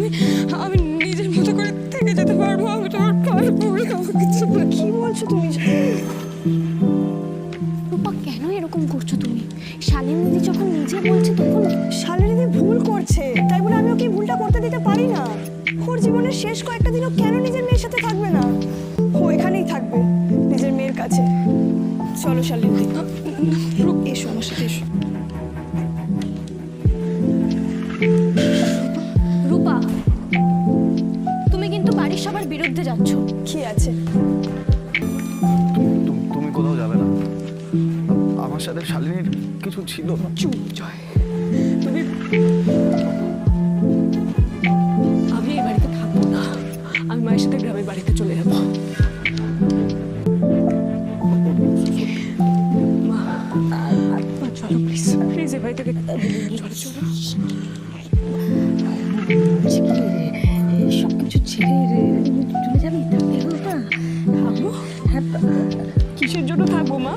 আমি আমি নিজের মতো করে থেকে যেতে পারবো। আমি তোমার পায়ে পড়ে আমাকে কিছু বলে। কি বলছো তুমি? রূপা কেন এরকম করছো তুমি? শালিনী যখন নিজে বলছে তখন শালিনী ভুল করছে, তাই বলে আমি ওকে এই ভুলটা করতে দিতে পারি না। ওর জীবনের শেষ কয়েকটা দিনও কেন নিজের মেয়ের সাথে থাকবে না? ও এখানেই থাকবে নিজের মেয়ের কাছে। চলো শালিনী, এসো আমার সাথে এসো। রূপা তুমি কিন্তু বাড়ির সবার বিরুদ্ধে যাচ্ছ। কি আছে? তুমি কোথাও যাবে না। আমার সাথে শালিনীর কিছু ছিল না। চুপ জয়, তুমি আমি এই বাড়িতে থাকবো না। আমি মায়ের সাথে গ্রামের বাড়িতে চলে যাবো। মা, চলো প্লিজ প্লিজ এ বাড়ি থেকে চলো চলো। সবকিছু ছেড়ে চলে যাবি? থাকতে হবে না। থাকবো? কিসের জন্য থাকবো মা?